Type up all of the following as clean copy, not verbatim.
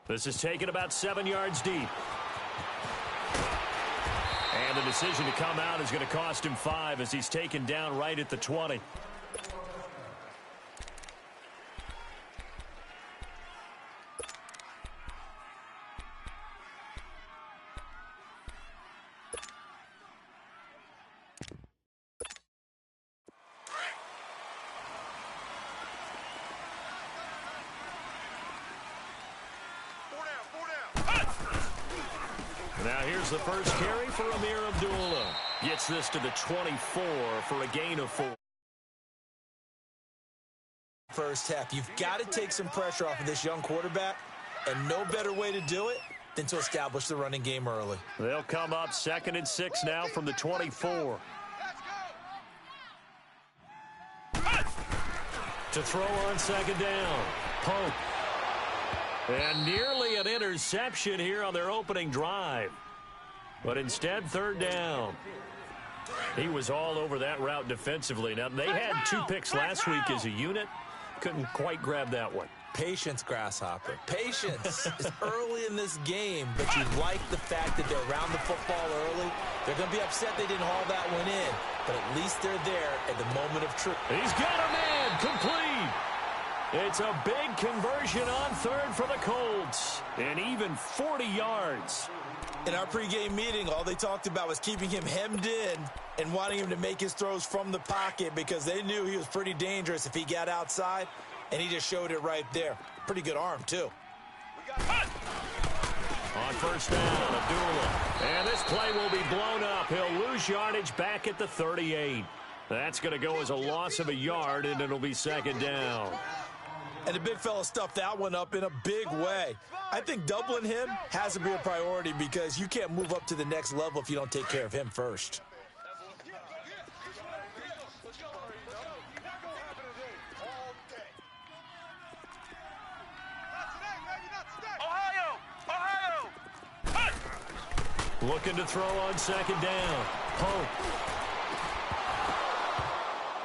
This is taken about 7 yards deep. And the decision to come out is going to cost him 5 as he's taken down right at the 20. Now here's the first carry for Amir Abdullah. Gets this to the 24 for a gain of 4. First half, you've got to take some pressure off of this young quarterback, and no better way to do it than to establish the running game early. They'll come up 2nd and 6 now from the 24. To throw on 2nd down. Pope. And nearly an interception here on their opening drive. But instead, 3rd down. He was all over that route defensively. Now, they had 2 picks last week as a unit. Couldn't quite grab that one. Patience, Grasshopper. Patience is early in this game, but you like the fact that they're around the football early. They're going to be upset they didn't haul that one in, but at least they're there at the moment of truth. He's got a man complete. It's a big conversion on 3rd for the Colts, and even 40 yards. In our pregame meeting, all they talked about was keeping him hemmed in and wanting him to make his throws from the pocket because they knew he was pretty dangerous if he got outside, and he just showed it right there. Pretty good arm, too. On 1st down, Abdullah. And this play will be blown up. He'll lose yardage back at the 38. That's going to go as a loss of a yard, and it'll be 2nd down. And the big fella stuffed that one up in a big way. I think doubling him has to be a priority because you can't move up to the next level if you don't take care of him first. Looking to throw on 2nd down. Pope.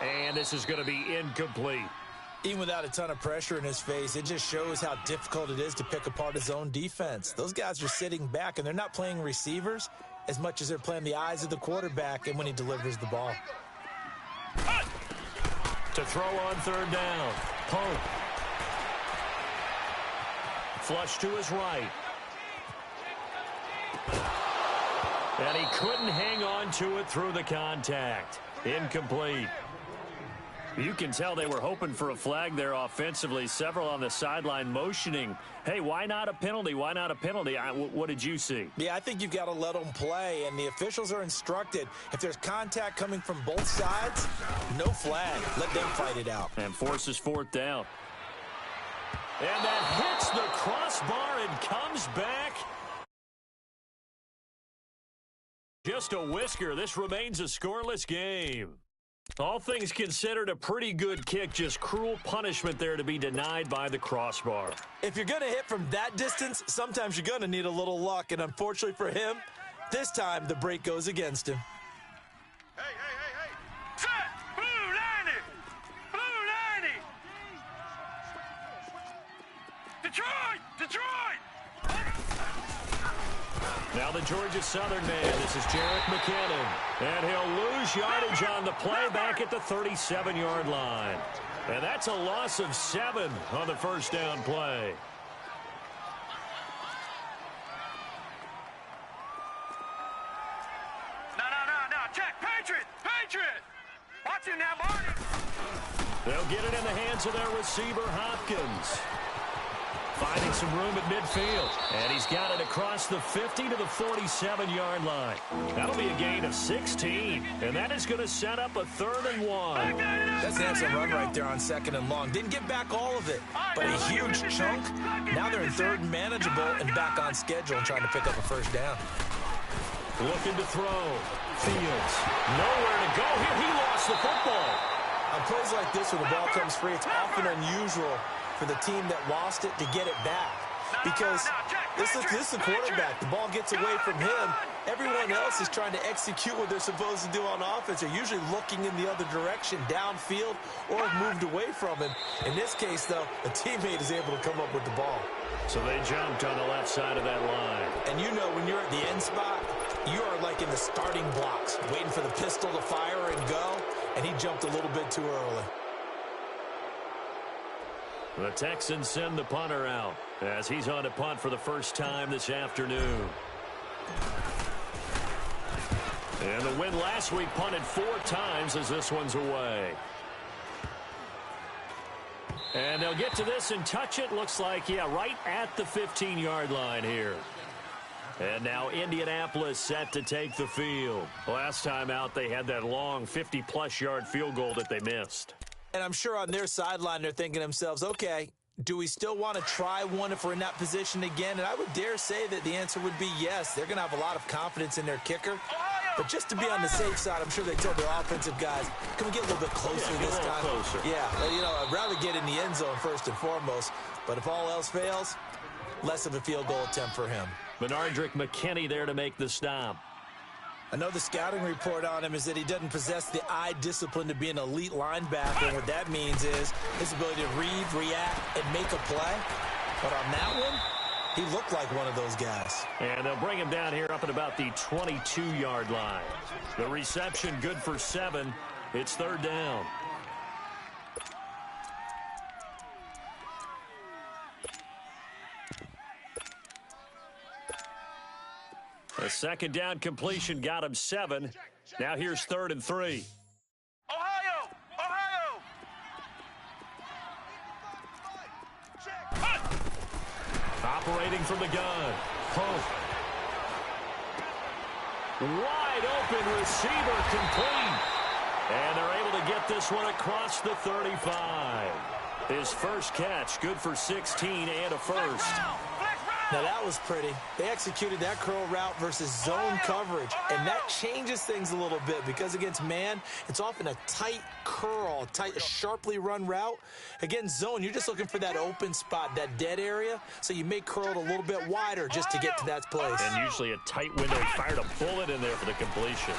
And this is going to be incomplete. Even without a ton of pressure in his face, it just shows how difficult it is to pick apart his own defense. Those guys are sitting back, and they're not playing receivers as much as they're playing the eyes of the quarterback and when he delivers the ball. To throw on 3rd down. Pope. Flush to his right. And he couldn't hang on to it through the contact. Incomplete. You can tell they were hoping for a flag there offensively. Several on the sideline motioning, hey, why not a penalty? Why not a penalty? What did you see? Yeah, I think you've got to let them play, and the officials are instructed. If there's contact coming from both sides, no flag. Let them fight it out. And forces 4th down. And that hits the crossbar and comes back. Just a whisker. This remains a scoreless game. All things considered, a pretty good kick. Just cruel punishment there to be denied by the crossbar. If you're going to hit from that distance, sometimes you're going to need a little luck. And unfortunately for him, this time the break goes against him. Hey. Set! Blue 90! Blue 90! Detroit! Now the Georgia Southern man. This is Jerick McKinnon. And he'll lose yardage on the play back at the 37-yard line. And that's a loss of 7 on the 1st down play. No. Check. Patriot! Watch him now, Barney. They'll get it in the hands of their receiver, Hopkins. Finding some room at midfield. And he's got it across the 50 to the 47-yard line. That'll be a gain of 16. And that is going to set up a 3rd and 1. That's an excellent run right there on 2nd and long. Didn't get back all of it, but a huge chunk. Now they're in 3rd and manageable and back on schedule and trying to pick up a 1st down. Looking to throw. Fields. Nowhere to go here. He lost the football. On plays like this where the ball comes free, it's often unusual for the team that lost it to get it back. because this is the quarterback. The ball gets away from him. Everyone else is trying to execute what they're supposed to do on offense. They're usually looking in the other direction, downfield, or have moved away from him. In this case, though, a teammate is able to come up with the ball. So they jumped on the left side of that line. And you know when you're at the end spot, you are like in the starting blocks, waiting for the pistol to fire and go, and he jumped a little bit too early. The Texans send the punter out as he's on to punt for the first time this afternoon. And the win last week punted 4 times as this one's away. And they'll get to this and touch it. Looks like, yeah, right at the 15-yard line here. And now Indianapolis set to take the field. Last time out, they had that long 50-plus yard field goal that they missed. And I'm sure on their sideline, they're thinking to themselves, okay, do we still want to try one if we're in that position again? And I would dare say that the answer would be yes. They're going to have a lot of confidence in their kicker. But just to be on the safe side, I'm sure they told their offensive guys, can we get a little bit closer this time? Closer. Yeah, you know, I'd rather get in the end zone first and foremost. But if all else fails, less of a field goal attempt for him. Benardrick McKinney there to make the stop. I know the scouting report on him is that he doesn't possess the eye discipline to be an elite linebacker. And what that means is his ability to read, react, and make a play. But on that one, he looked like one of those guys. And they'll bring him down here up at about the 22-yard line. The reception good for 7. It's 3rd down. A 2nd down completion got him 7. Now here's 3rd and 3. Ohio! Ohio! Operating from the gun. Pope. Wide open receiver complete. And they're able to get this one across the 35. His first catch, good for 16 and a first. Now that was pretty. They executed that curl route versus zone coverage, and that changes things a little bit because against man, it's often a tight curl, tight, sharply run route. Against zone, you're just looking for that open spot, that dead area, so you may curl it a little bit wider just to get to that place. And usually a tight window. He fired a bullet in there for the completion.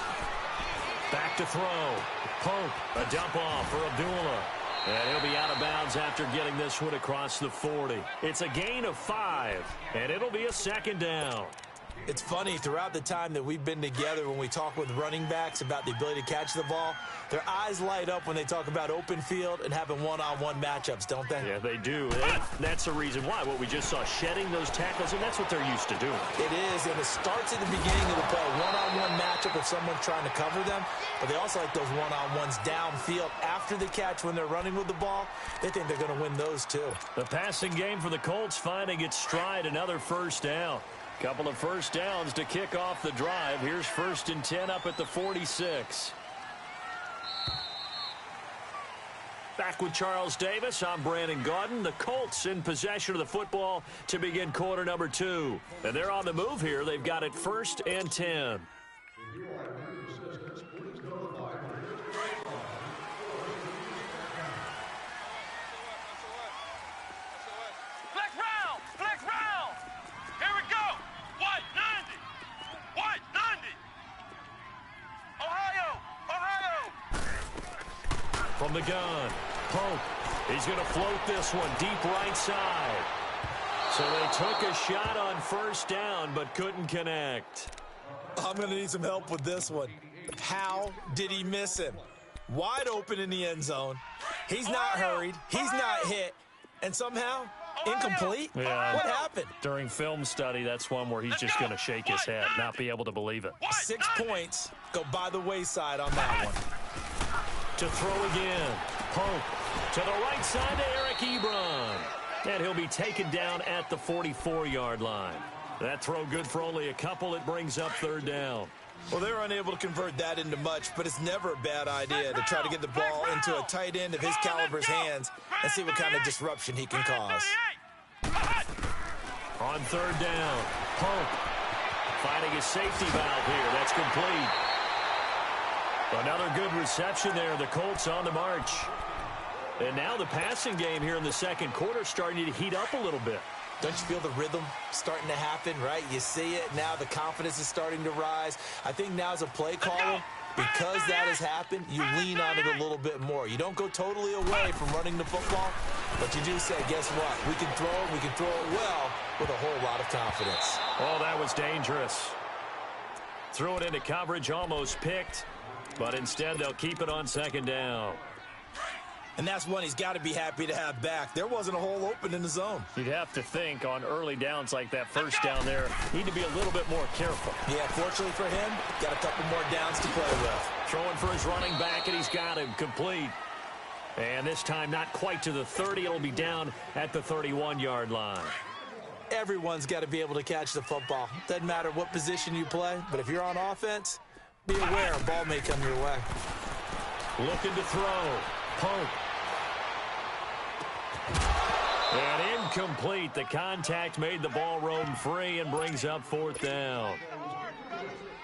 Back to throw. Pope, a dump off for Abdullah. And he'll be out of bounds after getting this one across the 40. It's a gain of 5, and it'll be a 2nd down. It's funny, throughout the time that we've been together, when we talk with running backs about the ability to catch the ball, their eyes light up when they talk about open field and having one-on-one matchups, don't they? Yeah, they do. And that's the reason why. What we just saw, shedding those tackles, and that's what they're used to doing. It is, and it starts at the beginning of the play. One-on-one matchup if someone's trying to cover them, but they also like those one-on-ones downfield after the catch when they're running with the ball. They think they're going to win those too. The passing game for the Colts finding its stride, another 1st down. Couple of 1st downs to kick off the drive. Here's 1st and 10 up at the 46. Back with Charles Davis, I'm Brandon Gaudin. The Colts in possession of the football to begin quarter number 2. And they're on the move here. They've got it 1st and 10. From the gun, Pope. He's going to float this one deep right side. So they took a shot on 1st down, but couldn't connect. I'm going to need some help with this one. How did he miss him? Wide open in the end zone. He's not hurried. He's not hit. And somehow, incomplete? Yeah. What happened? During film study, that's one where he's just going to shake his head, not be able to believe it. 6 points go by the wayside on that one. To throw again. Pope to the right side to Eric Ebron. And he'll be taken down at the 44-yard line. That throw good for only a couple. It brings up 3rd down. Well, they were unable to convert that into much, but it's never a bad idea to try to get the ball into a tight end of his caliber's hands and see what kind of disruption he can cause. On 3rd down, Pope finding a safety valve here. That's complete. Another good reception there. The Colts on the march. And now the passing game here in the 2nd quarter starting to heat up a little bit. Don't you feel the rhythm starting to happen, right? You see it. Now the confidence is starting to rise. I think now as a play caller, because that has happened, you lean on it a little bit more. You don't go totally away from running the football, but you do say, guess what? We can throw it. We can throw it well with a whole lot of confidence. Oh, that was dangerous. Threw it into coverage, almost picked, but instead they'll keep it on second down. And that's one he's got to be happy to have back. There wasn't a hole open in the zone. You'd have to think on early downs like that first down there, need to be a little bit more careful. Yeah, fortunately for him, got a couple more downs to play with. Throwing for his running back, and he's got him complete. And this time not quite to the 30. It'll be down at the 31-yard line. Everyone's got to be able to catch the football. Doesn't matter what position you play, but if you're on offense, be aware a ball may come your way. Looking to throw. Pope. And incomplete. The contact made the ball roam free and brings up fourth down.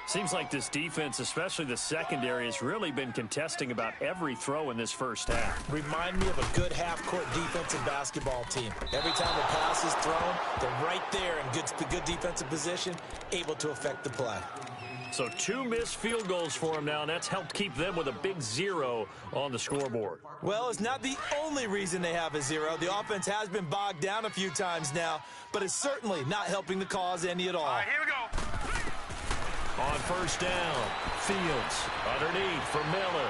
Seems like this defense, especially the secondary, has really been contesting about every throw in this first half. Remind me of a good half-court defensive basketball team. Every time a pass is thrown, they're right there in good defensive position, able to affect the play. So 2 missed field goals for him now, and that's helped keep them with a big 0 on the scoreboard. Well, it's not the only reason they have a 0. The offense has been bogged down a few times now, but it's certainly not helping the cause any at all. All right, here we go. On first down, Fields underneath for Miller.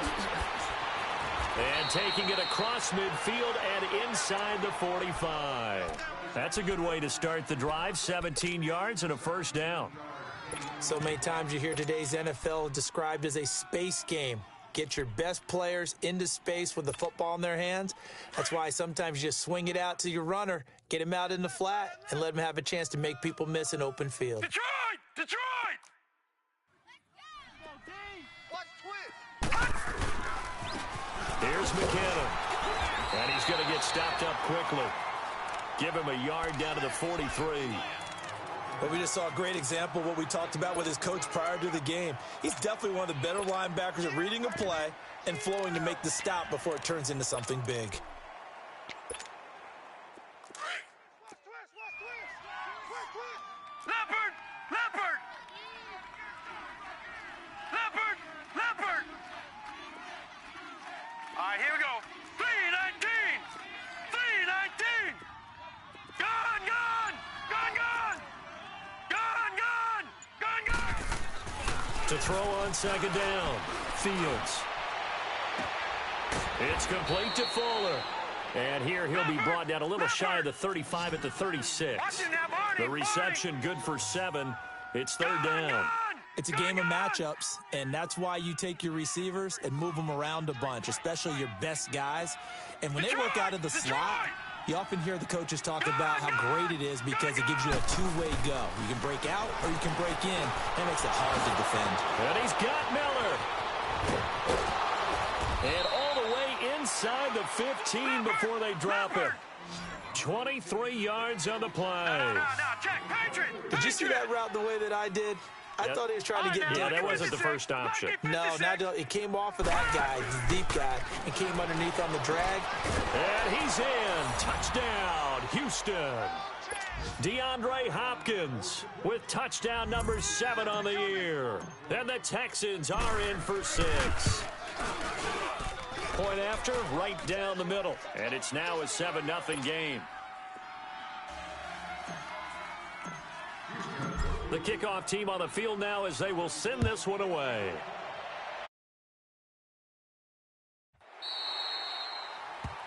And taking it across midfield and inside the 45. That's a good way to start the drive, 17 yards and a first down. So many times you hear today's NFL described as a space game. Get your best players into space with the football in their hands. That's why sometimes you just swing it out to your runner, get him out in the flat, and let him have a chance to make people miss an open field. Detroit! Detroit! Here's McKinnon. And he's going to get stopped up quickly. Give him a yard down to the 43. Well, we just saw a great example of what we talked about with his coach prior to the game. He's definitely one of the better linebackers at reading a play and flowing to make the stop before it turns into something big. Leopard! Leopard! Leopard! Leopard! All right, here we go. 319! 319! Gone! Gone! Gone! Gone! Gone! Gone! Gone! Gone! To throw on second down, Fields. It's complete to Fuller. And here he'll be brought down a little shy of the 35 at the 36. The reception good for 7. It's third down. It's a game of matchups, and that's why you take your receivers and move them around a bunch, especially your best guys. And when they work out of the slot, you often hear the coaches talk about how great it is because it gives you a two-way go. You can break out or you can break in. That makes it hard to defend. And he's got Miller. And all the way inside the 15 before they drop it. 23 yards on the play. Now, check, Patriot! Did you see that route the way that I did? I thought he was trying to get Yeah, deep. that wasn't the first option. No, it came off of that guy, the deep guy, and came underneath on the drag. And he's in. Touchdown, Houston. DeAndre Hopkins with touchdown number 7 on the year. And the Texans are in for 6. Point after, right down the middle. And it's now a 7-0 game. The kickoff team on the field now as they will send this one away.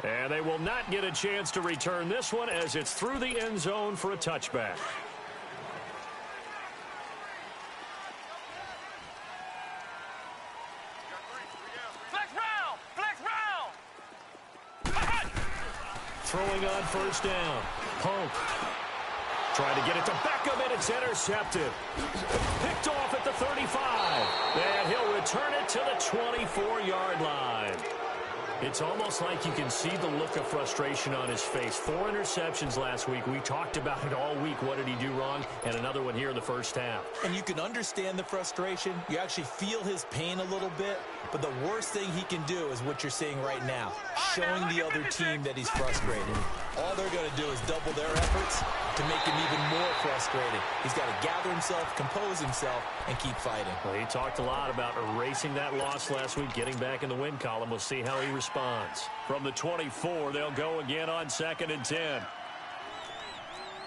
And they will not get a chance to return this one as it's through the end zone for a touchback. Flex round! Flex round! Throwing on first down. Pope. Trying to get it to Beckham, and it's intercepted. Picked off at the 35. And he'll return it to the 24-yard line. It's almost like you can see the look of frustration on his face. 4 interceptions last week. We talked about it all week. What did he do wrong? And another one here in the first half. And you can understand the frustration. You actually feel his pain a little bit. But the worst thing he can do is what you're seeing right now, showing the other team that he's frustrated. All they're going to do is double their efforts to make him even more frustrated. He's got to gather himself, compose himself, and keep fighting. Well, he talked a lot about erasing that loss last week, getting back in the win column. We'll see how he responds. From the 24, they'll go again on 2nd and 10.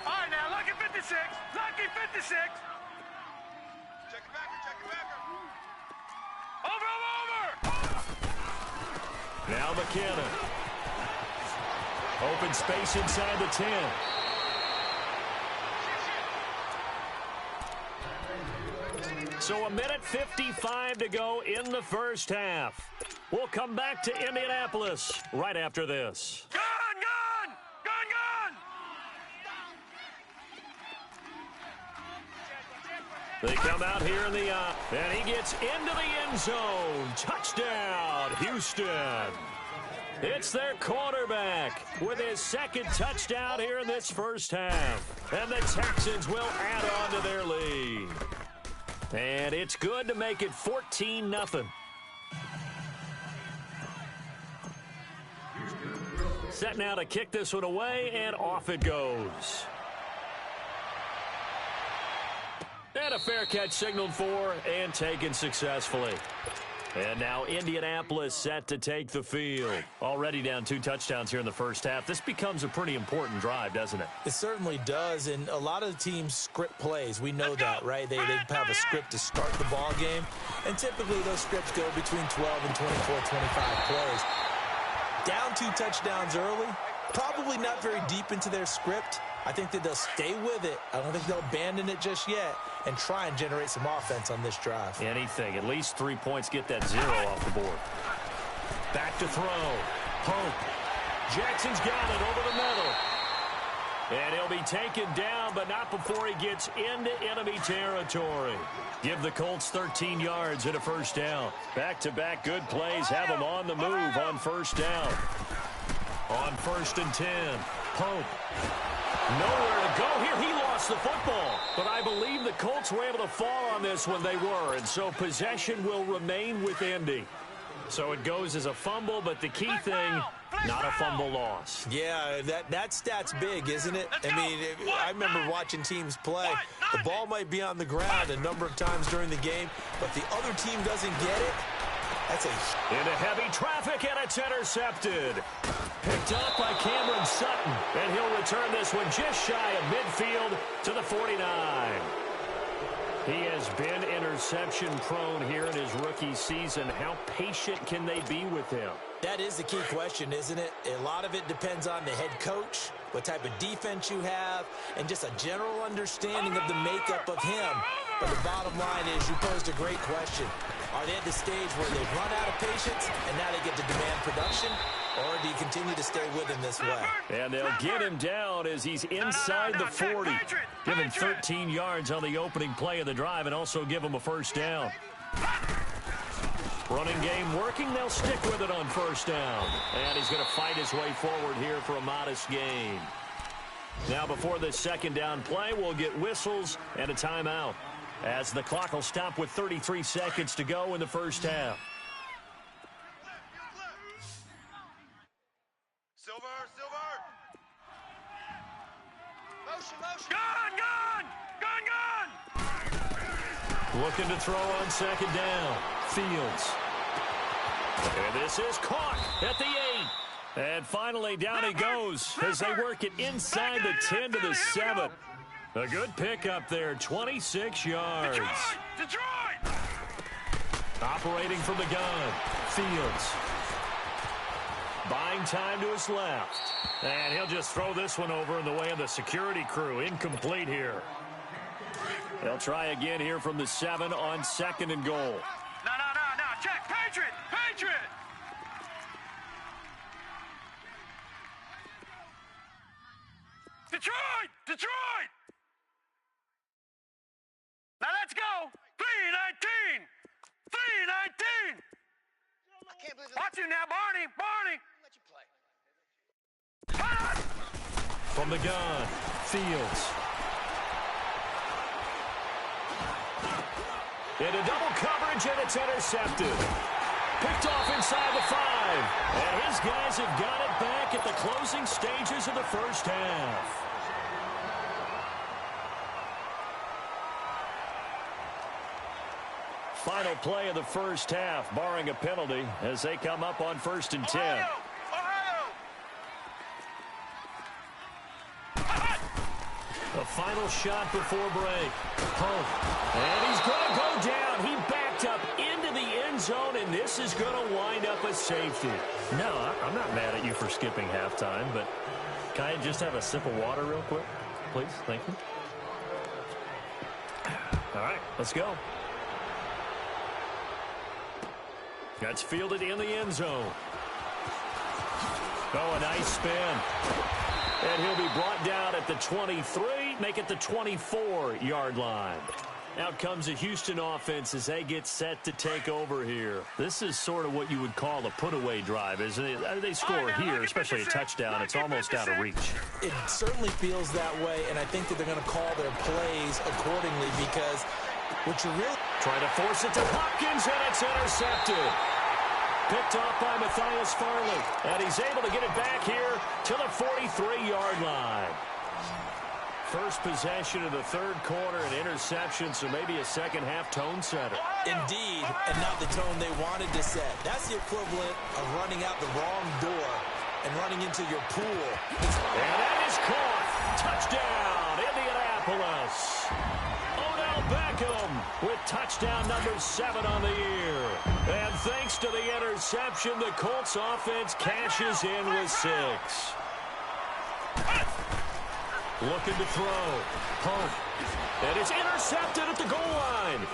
All right, now, lucky 56. Lucky 56. Check it backer, check it backer. Over. Now McKenna. Open space inside the 10. So 1:55 to go in the first half. We'll come back to Indianapolis right after this. Gun! They come out here in the and he gets into the end zone. Touchdown, Houston. It's their quarterback with his second touchdown here in this first half. And the Texans will add on to their lead. And it's good to make it 14-0. Set now to kick this one away, and off it goes. And a fair catch signaled for and taken successfully. And now Indianapolis set to take the field. Already down 2 touchdowns here in the first half. This becomes a pretty important drive, doesn't it? It certainly does, and a lot of the teams script plays. We know that, right? They have a script to start the ball game, and typically those scripts go between 12 and 24, 25 plays. Down 2 touchdowns early, probably not very deep into their script. I think that they'll stay with it. I don't think they'll abandon it just yet and try and generate some offense on this drive. Anything. At least 3 points. Get that 0 off the board. Back to throw. Pope. Jackson's got it over the middle. And he'll be taken down, but not before he gets into enemy territory. Give the Colts 13 yards and a first down. Back-to-back good plays have them on the move on first down. On 1st and 10, Pope. Nowhere to go here. He lost the football. But I believe the Colts were able to fall on this when they were. And so possession will remain with Indy. So it goes as a fumble, but the key thing, not a fumble loss. Yeah, that stat's big, isn't it? I mean, I remember watching teams play. The ball might be on the ground a number of times during the game, but the other team doesn't get it. That's into heavy traffic, and it's intercepted. Picked up by Cameron Sutton, and he'll return this one just shy of midfield to the 49. He has been interception-prone here in his rookie season. How patient can they be with him? That is the key question, isn't it? A lot of it depends on the head coach, what type of defense you have, and just a general understanding of the makeup of him. But the bottom line is you posed a great question. Are they at the stage where they've run out of patience and now they get to demand production? Or do you continue to stay with him this way? And they'll get him down as he's inside the 40. Give him 13 yards on the opening play of the drive and also give him a first down. Running game working. They'll stick with it on first down. And he's going to fight his way forward here for a modest gain. Now before this second down play, we'll get whistles and a timeout, as the clock will stop with 33 seconds to go in the first half. Silver. Motion. Gun. Looking to throw on second down. Fields. And this is caught at the 8. And finally down he goes as they work it inside the 10 to the 7. A good pickup there, 26 yards. Detroit! Operating from the gun, Fields. Buying time to his left. And he'll just throw this one over in the way of the security crew. Incomplete here. They'll try again here from the 7 on 2nd and goal. No. Check. Patriot! Detroit! Now let's go. 3-19. I can't believe it. Watch you now, Barney. Let you play. From the gun, Fields. Into double coverage, and it's intercepted. Picked off inside the 5. And his guys have got it back at the closing stages of the first half. Final play of the first half, barring a penalty, as they come up on 1st and 10. Ohio! The final shot before break. Pope. And he's going to go down. He backed up into the end zone, and this is going to wind up a safety. No, I'm not mad at you for skipping halftime, but can I just have a sip of water real quick? Please, thank you. All right, let's go. That's fielded in the end zone. Oh, a nice spin. And he'll be brought down at the 23, make it the 24-yard line. Out comes the Houston offense as they get set to take over here. This is sort of what you would call a put-away drive, isn't it? They score here, especially a touchdown. It's almost out of reach. It certainly feels that way, and I think that they're going to call their plays accordingly because what you really... Trying to force it to Hopkins, and it's intercepted. Picked off by Matthias Farley, and he's able to get it back here to the 43-yard line. First possession of the third quarter, an interception, so maybe a second-half tone setter. Indeed, and not the tone they wanted to set. That's the equivalent of running out the wrong door and running into your pool. And that is caught. Touchdown, Indianapolis. Odell Beckham with touchdown number 7 on the year. And thanks to the interception, the Colts offense cashes in with 6. Looking to throw. Pope. And it's intercepted at the goal line.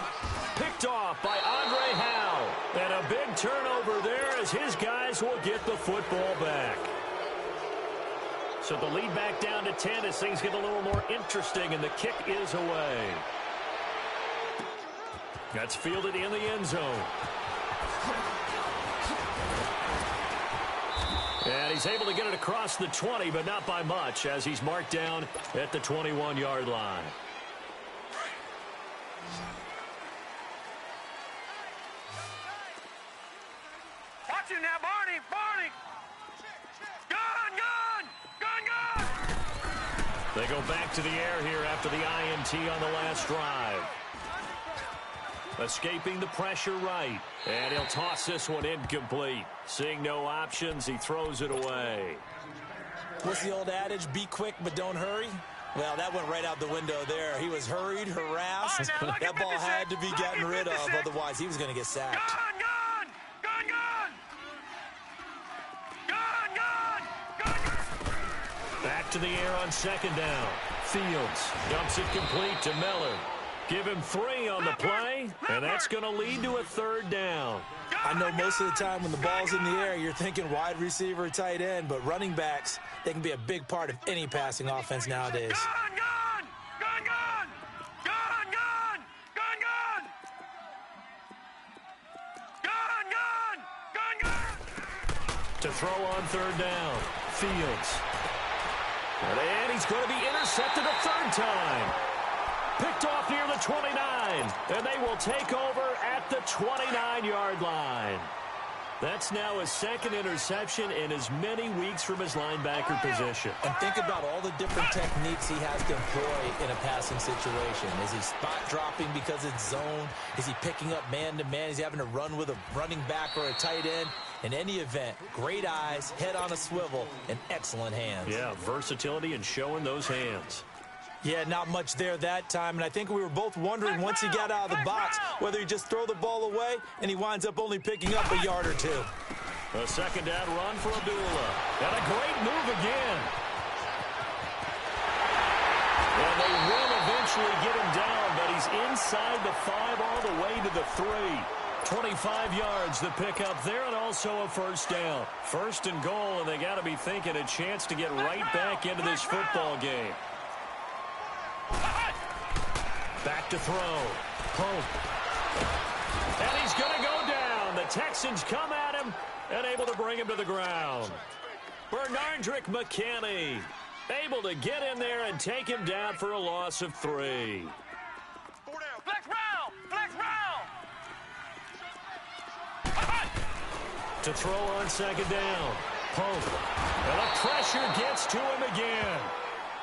Picked off by Andre Howe. And a big turnover there as his guys will get the football back. So the lead back down to 10 as things get a little more interesting, and the kick is away. That's fielded in the end zone. And he's able to get it across the 20, but not by much, as he's marked down at the 21-yard line. Watch him now, Barney! Barney! Gun! Gun! Gun! Gun! They go back to the air here after the INT on the last drive. Escaping the pressure right. And he'll toss this one incomplete. Seeing no options, he throws it away. What's the old adage? Be quick, but don't hurry? Well, that went right out the window there. He was hurried, harassed. That ball had to be gotten rid of, otherwise he was going to get sacked. Gun! Gun! Gun! Gun! Gun! Gun! Gun! Back to the air on second down. Fields dumps it complete to Miller. Give him 3 on the play, and that's going to lead to a third down. I know most of the time when the ball's in the air, you're thinking wide receiver, tight end, but running backs, they can be a big part of any passing offense nowadays. Gun! Gun! Gun! Gun! Gun! Gun! Gun! Gun! Gun! Gun! To throw on third down, Fields. And he's going to be intercepted a third time. Picked off near the 29, and they will take over at the 29-yard line. That's now his second interception in as many weeks from his linebacker position. And think about all the different techniques he has to employ in a passing situation. Is he spot dropping because it's zone? Is he picking up man-to-man? Is he having to run with a running back or a tight end? In any event, great eyes, head on a swivel, and excellent hands. Yeah, versatility and showing those hands. Yeah, not much there that time, and I think we were both wondering once he got out of the box whether he just throw the ball away, and he winds up only picking up a yard or 2. A second down run for Abdullah. And a great move again. And they will eventually get him down, but he's inside the 5 all the way to the 3. 25 yards the pickup there, and also a first down. First and goal, and they got to be thinking a chance to get right back into this football game. Back to throw. Pope. And he's going to go down. The Texans come at him and able to bring him to the ground. Bernardrick McKinney able to get in there and take him down for a loss of 3. Flex round! Flex round! To throw on second down. Pope. And the pressure gets to him again.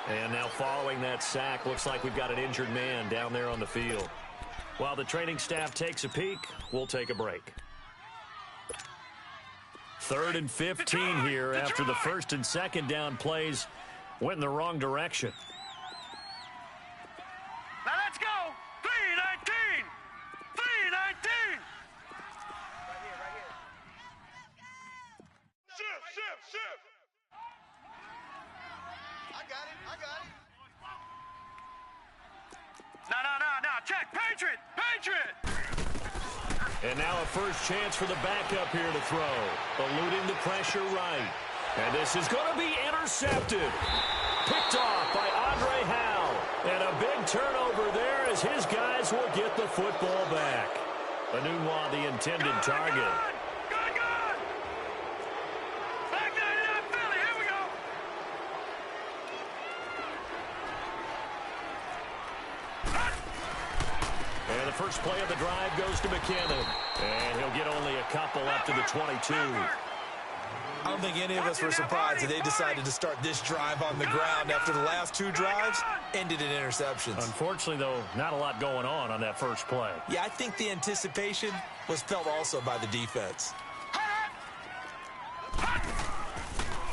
And now following that sack, looks like we've got an injured man down there on the field. While the training staff takes a peek, we'll take a break. 3rd and 15 here after the first and second down plays went in the wrong direction. Now let's go. 3-19. 3-19. Right here. Shift. I got it. No. Check. Patriot. And now a first chance for the backup here to throw. Eluding the pressure right. And this is going to be intercepted. Picked off by Andre Howe. And a big turnover there as his guys will get the football back. Anunwa, the intended target. Good. Back 99 Philly. Here we go. And the first play of the drive goes to McKinnon. And he'll get only a couple up to the 22. I don't think any of us were surprised that they decided to start this drive on the ground after the last 2 drives ended in interceptions. Unfortunately, though, not a lot going on that first play. Yeah, I think the anticipation was felt also by the defense.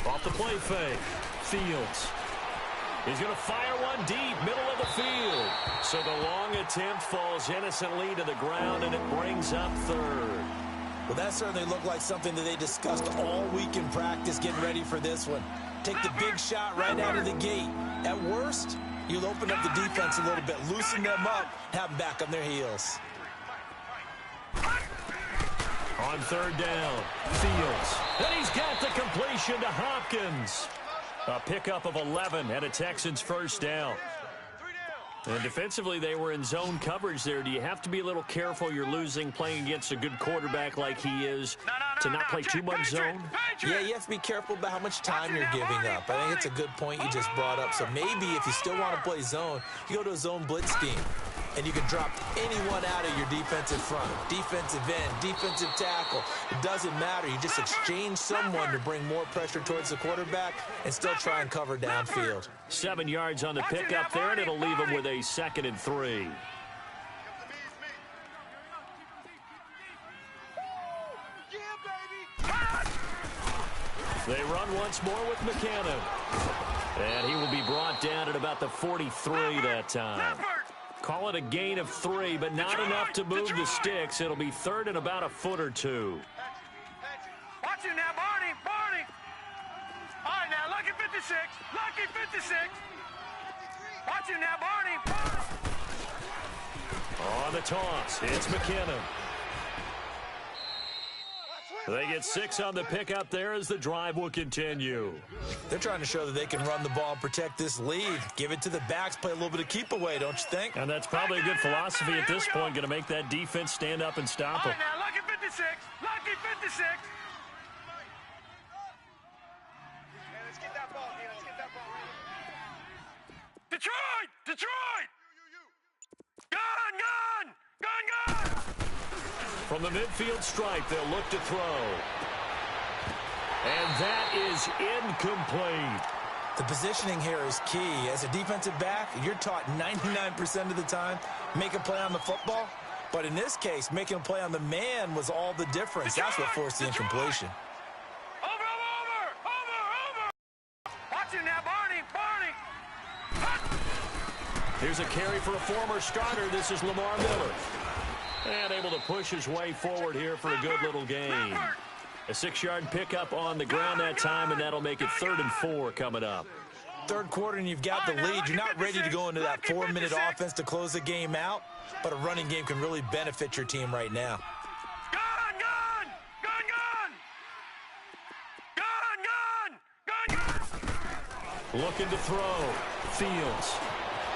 Off the play fake. Fields. He's going to fire one deep, middle of the field. So the long attempt falls innocently to the ground, and it brings up 3rd. Well, that certainly looked like something that they discussed all week in practice getting ready for this one. Take the big shot right out of the gate. At worst, you'll open up the defense a little bit, loosen them up, have them back on their heels. On 3rd down, Fields. And he's got the completion to Hopkins. A pickup of 11 and a Texans first down. And defensively, they were in zone coverage there. Do you have to be a little careful? You're losing playing against a good quarterback like he is to not play too much zone? Yeah, you have to be careful about how much time you're giving up. I think it's a good point you just brought up. So maybe if you still want to play zone, you go to a zone blitz scheme. And you can drop anyone out of your defensive front, defensive end, defensive tackle. It doesn't matter. You just exchange someone to bring more pressure towards the quarterback and still try and cover downfield. 7 yards on the pickup there, and it'll leave them with a 2nd and 3. They run once more with McKinnon. And he will be brought down at about the 43 that time. Call it a gain of 3, but not enough to move the sticks. It'll be 3rd and about a foot or 2. Watch it now, Barney. All right, now, lucky 56. Watch it now, Barney. On the toss, it's McKinnon. They get 6 on the pickup there as the drive will continue. They're trying to show that they can run the ball and protect this lead. Give it to the backs, play a little bit of keep away, don't you think? And that's probably a good philosophy at this point, going to make that defense stand up and stop them. All right, now, lucky 56. Let's get that ball, man. Detroit! Gun! From the midfield stripe, they'll look to throw. And that is incomplete. The positioning here is key. As a defensive back, you're taught 99% of the time, make a play on the football. But in this case, making a play on the man was all the difference. That's what forced the incompletion. Over! Watch it now, Barney. Here's a carry for a former starter. This is Lamar Miller. And able to push his way forward here for a good little gain. A 6-yard pickup on the ground that time, and that'll make it 3rd and 4 coming up. Third quarter, and you've got the lead. You're not ready to go into that 4-minute offense to close the game out, but a running game can really benefit your team right now. Gun! Looking to throw. Fields.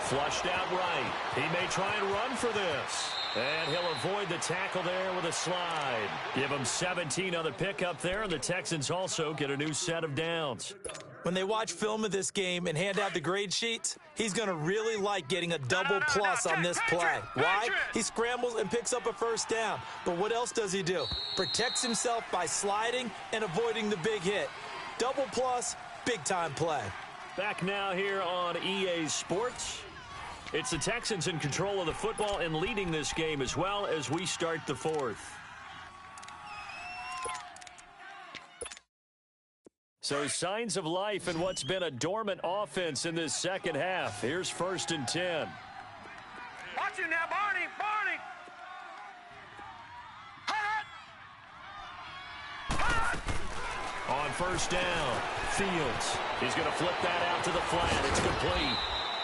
Flushed out right. He may try and run for this. And he'll avoid the tackle there with a slide. Give him 17 on the pickup there, and the Texans also get a new set of downs. When they watch film of this game and hand out the grade sheets, he's going to really like getting a double plus on this play. Why? He scrambles and picks up a first down. But what else does he do? Protects himself by sliding and avoiding the big hit. Double plus, big-time play. Back now here on EA Sports. It's the Texans in control of the football and leading this game as well as we start the fourth. So signs of life in what's been a dormant offense in this second half. Here's 1st and 10. Watch you now, Barney. Barney. Hot. Hot. On 1st down, Fields. He's going to flip that out to the flat. It's complete.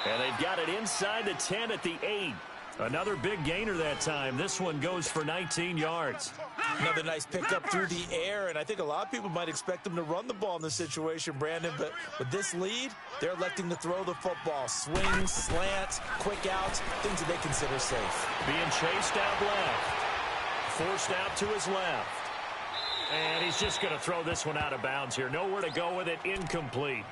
And they've got it inside the 10 at the 8. Another big gainer that time. This one goes for 19 yards. Another nice pickup through the air, and I think a lot of people might expect them to run the ball in this situation, Brandon, but with this lead, they're electing to throw the football. Swings, slants, quick outs, things that they consider safe. Being chased out left. Forced out to his left. And he's just going to throw this one out of bounds here. Nowhere to go with it. Incomplete.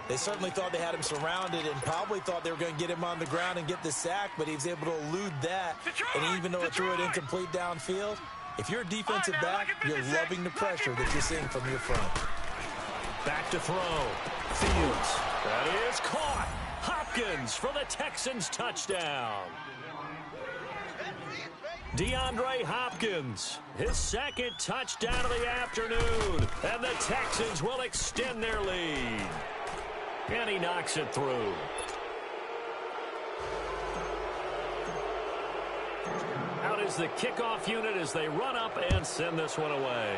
They certainly thought they had him surrounded and probably thought they were going to get him on the ground and get the sack, but he was able to elude that. And even though it threw it incomplete downfield, if you're a defensive back, you're loving the pressure that you're seeing from your front. Back to throw. Fields. That is caught. Hopkins for the Texans touchdown. DeAndre Hopkins, his second touchdown of the afternoon. And the Texans will extend their lead. And he knocks it through. Out is the kickoff unit as they run up and send this one away.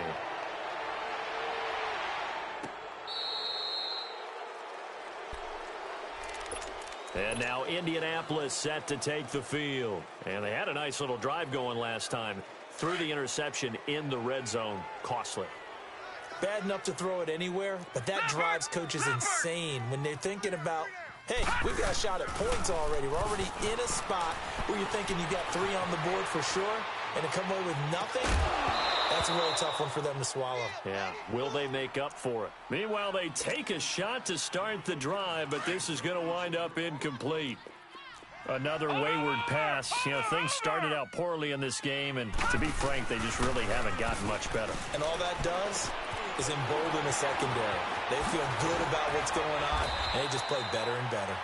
And now Indianapolis set to take the field. And they had a nice little drive going last time. Threw the interception in the red zone. Costly. Bad enough to throw it anywhere, but that drives coaches insane when they're thinking about, hey, we've got a shot at points already. We're already in a spot where you're thinking you got 3 on the board for sure, and to come away with nothing, that's a really tough one for them to swallow. Yeah, will they make up for it? Meanwhile, they take a shot to start the drive, but this is going to wind up incomplete. Another wayward pass. You know, things started out poorly in this game, and to be frank, they just really haven't gotten much better. And all that does is embolden the secondary. They feel good about what's going on, and they just play better and better.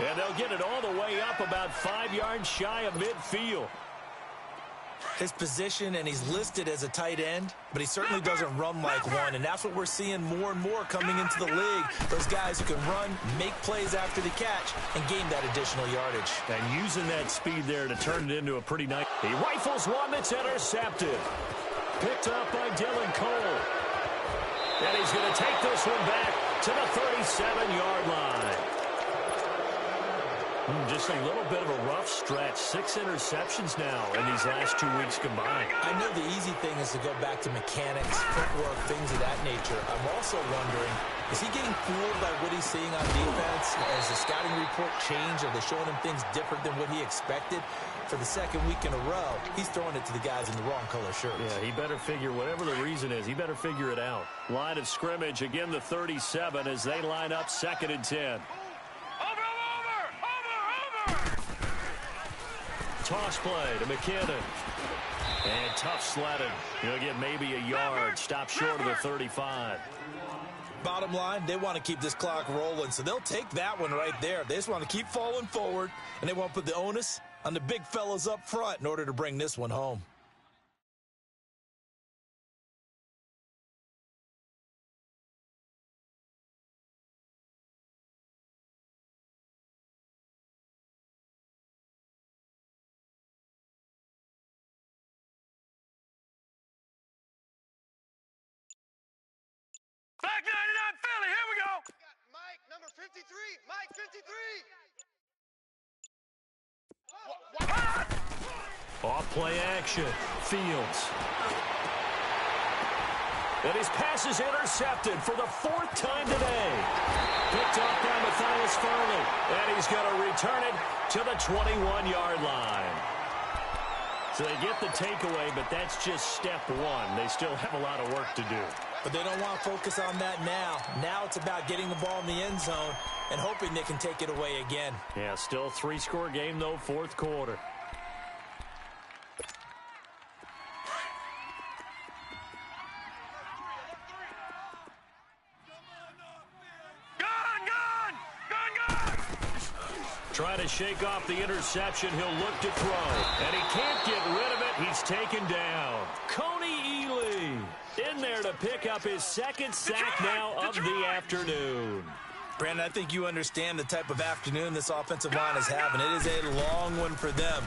And they'll get it all the way up about 5 yards shy of midfield. His position, and he's listed as a tight end, but he certainly doesn't run like one, and that's what we're seeing more and more coming into the league. Those guys who can run, make plays after the catch, and gain that additional yardage. And using that speed there to turn it into a pretty nice... He rifles one that's intercepted. Picked up by Dylan Cole. And he's going to take this one back to the 37-yard line. Just a little bit of a rough stretch. 6 interceptions now in these last 2 weeks combined. I know the easy thing is to go back to mechanics, footwork, things of that nature. I'm also wondering, is he getting fooled by what he's seeing on defense? Has the scouting report changed? Are they showing him things different than what he expected? For the second week in a row, he's throwing it to the guys in the wrong color shirts. Yeah, he better figure, whatever the reason is, he better figure it out. Line of scrimmage, again the 37 as they line up 2nd and 10. Toss play to McKinnon. And tough sledding. He'll get maybe a yard. Stop short of the 35. Bottom line, they want to keep this clock rolling, so they'll take that one right there. They just want to keep falling forward, and they want to put the onus on the big fellas up front in order to bring this one home. Back 99 Philly, here we go. Mike, number 53. Mike, 53. Off play action. Fields. And his pass is intercepted for the 4th time today. Picked off by Matthias Farley. And he's going to return it to the 21-yard line. So they get the takeaway, but that's just step 1. They still have a lot of work to do. But they don't want to focus on that now. Now it's about getting the ball in the end zone and hoping they can take it away again. Yeah, still a 3-score game, though, 4th quarter. Try to shake off the interception. He'll look to throw. And he can't get rid of it. He's taken down. Coney Ely in there to pick up his second sack now of the afternoon. Brandon, I think you understand the type of afternoon this offensive line is having. It is a long one for them.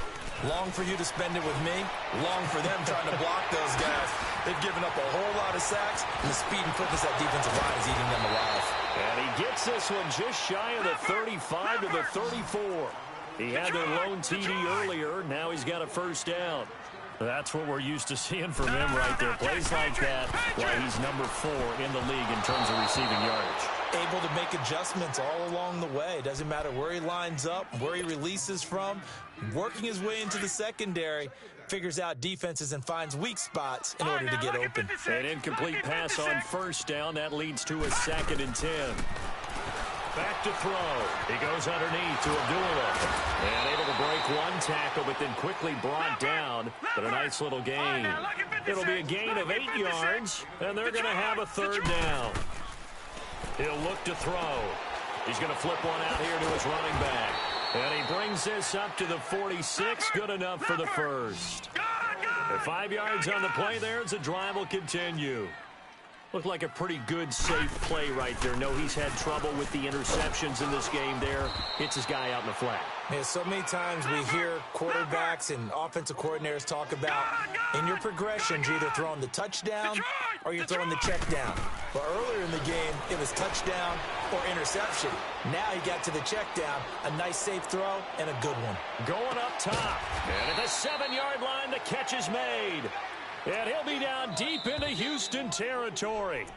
Long for you to spend it with me. Long for them trying to block those guys. They've given up a whole lot of sacks, and the speed and quickness that defensive line is eating them alive. And he gets this one just shy of the 35 to the 34. He had their lone TD earlier. Now he's got a first down. That's what we're used to seeing from him right there. Plays like that, why he's number 4 in the league in terms of receiving yardage. Able to make adjustments all along the way. Doesn't matter where he lines up, where he releases from. Working his way into the secondary, figures out defenses and finds weak spots in order to get open. An incomplete pass on first down. That leads to a 2nd and 10. Back to throw. He goes underneath to Abdullah. And able to break one tackle, but then quickly brought down. But a nice little gain. It'll be a gain of 8 yards, and they're going to have a 3rd down. He'll look to throw. He's going to flip one out here to his running back. And he brings this up to the 46. Good enough for the first. At 5 yards on the play there as the drive will continue. Looked like a pretty good, safe play right there. No, he's had trouble with the interceptions in this game there. Hits his guy out in the flat. Man, so many times we hear quarterbacks and offensive coordinators talk about in your progressions, you're either throwing the touchdown or you're throwing the check down. But earlier in the game, it was touchdown or interception. Now he got to the check down, a nice safe throw, and a good one. Going up top. And at the 7-yard line, the catch is made. And he'll be down deep into Houston territory.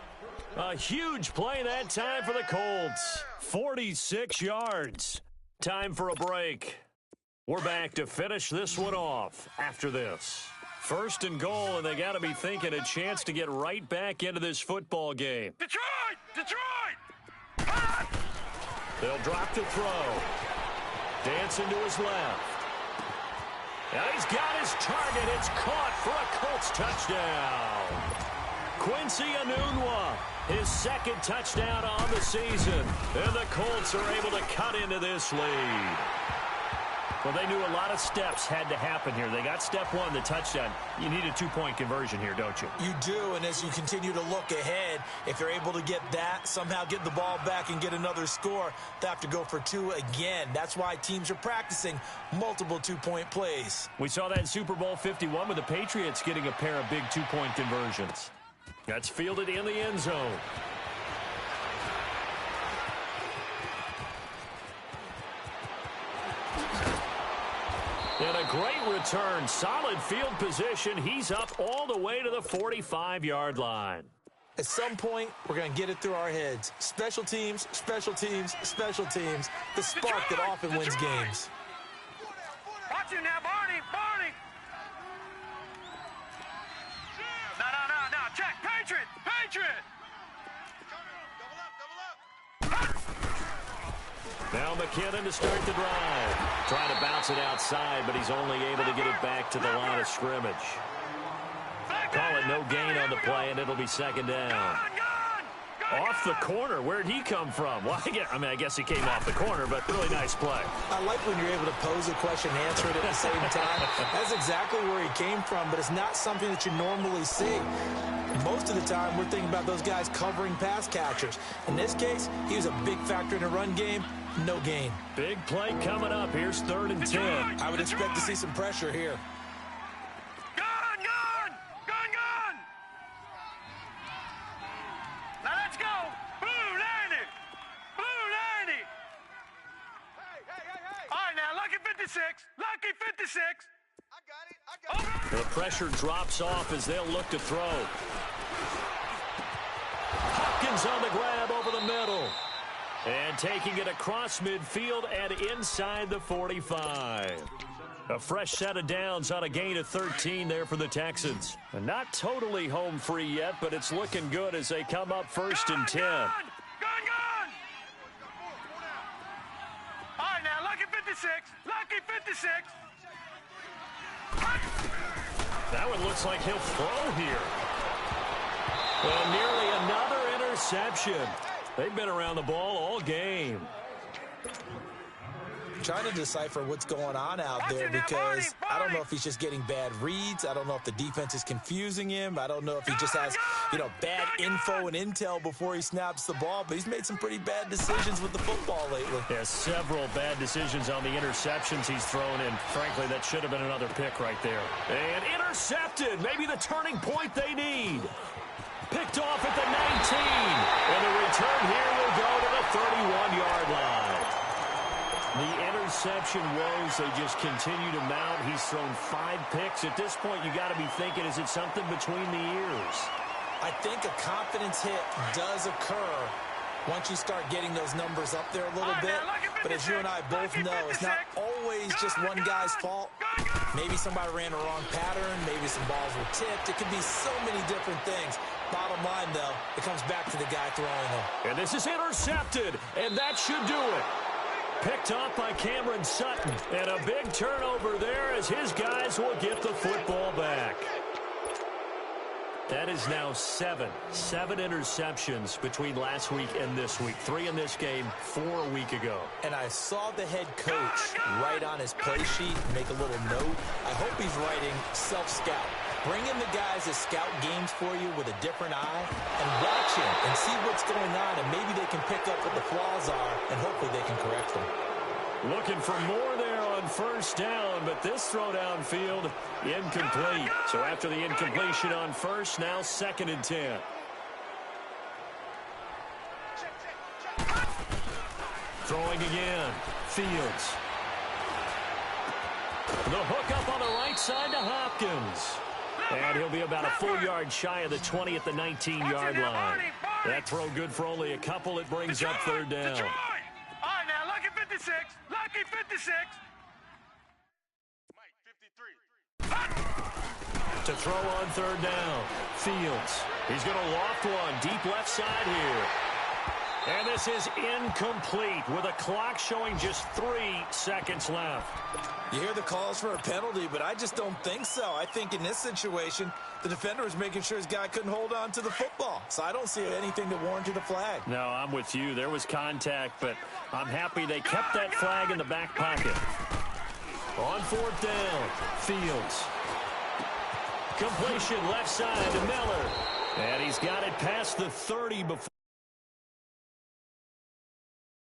A huge play that time for the Colts. 46 yards. Time for a break. We're back to finish this one off after this. 1st and goal, and they got to be thinking a chance to get right back into this football game. Detroit! They'll drop to throw. Dancing to his left. And he's got his target. It's caught for a Colts touchdown. Quincy Enunwa, his 2nd touchdown on the season. And the Colts are able to cut into this lead. Well, they knew a lot of steps had to happen here. They got step 1, the touchdown. You need a 2-point conversion here, don't you? You do, and as you continue to look ahead, if you're able to get that, somehow get the ball back and get another score, they have to go for 2 again. That's why teams are practicing multiple 2-point plays. We saw that in Super Bowl 51 with the Patriots getting a pair of big 2-point conversions. That's fielded in the end zone. And a great return. Solid field position. He's up all the way to the 45-yard line. At some point, we're going to get it through our heads. Special teams, special teams, special teams. The spark that often wins games. Watch him now, Barney! No. Check. Patriot! Now McKinnon to start the drive. Trying to bounce it outside, but he's only able to get it back to the line of scrimmage. Call it no gain on the play, and it'll be 2nd down. Off the corner. Where'd he come from? Well, I guess he came off the corner, but really nice play. I like when you're able to pose a question and answer it at the same time. That's exactly where he came from, but it's not something that you normally see. Most of the time, we're thinking about those guys covering pass catchers. In this case, he was a big factor in the run game. No gain. Big play coming up. Here's 3rd and 10. I would expect to see some pressure here. Gun! Now let's go! Blue 90! Hey! All right, now, Lucky 56! I got it! The pressure drops off as they'll look to throw. Hopkins on the grab over the middle. And taking it across midfield and inside the 45. A fresh set of downs on a gain of 13 there for the Texans. And not totally home free yet, but it's looking good as they come up 1st and 10. Gun! All right, now, Lucky 56! That one looks like he'll throw here. Well, nearly another interception. They've been around the ball all game. trying to decipher what's going on out there because I don't know if he's just getting bad reads. I don't know if the defense is confusing him. I don't know if he just has, bad info and intel before he snaps the ball, but he's made some pretty bad decisions with the football lately. Yeah, several bad decisions on the interceptions he's thrown in. Frankly, that should have been another pick right there. And intercepted, maybe the turning point they need. Picked off at the 19. And the return here will go to the 31-yard line. The interception woes, they just continue to mount. He's thrown 5 picks. At this point, you got to be thinking, is it something between the ears? I think a confidence hit does occur once you start getting those numbers up there a little bit. But as you and I both know, it's not always just one guy's fault. Maybe somebody ran a wrong pattern. Maybe some balls were tipped. It could be so many different things. Bottom line, though, it comes back to the guy throwing them. And this is intercepted, and that should do it. Picked off by Cameron Sutton. And a big turnover there as his guys will get the football back. That is now 7 interceptions between last week and this week. 3 in this game, 4 a week ago. And I saw the head coach write on his play sheet, make a little note. I hope he's writing self-scout. Bring in the guys that scout games for you with a different eye and watch him and see what's going on, and maybe they can pick up what the flaws are, and hopefully they can correct them. Looking for more there on first down, but this throw downfield incomplete. So after the incompletion on first, now 2nd and 10. Throwing again. Fields. The hook up on the right side to Hopkins. And he'll be about a full yard shy of the 20 at the 19-yard line. That throw good for only a couple. It brings up 3rd down. All right, now, lucky 56. Lucky 56. Mike, 53. To throw on 3rd down. Fields. He's going to loft one deep left side here. And this is incomplete with a clock showing just 3 seconds left. You hear the calls for a penalty, but I just don't think so. I think in this situation, the defender was making sure his guy couldn't hold on to the football. So I don't see anything to warrant a flag. No, I'm with you. There was contact, but I'm happy they kept that flag in the back pocket. On 4th down, Fields. Completion left side to Miller. And he's got it past the 30 before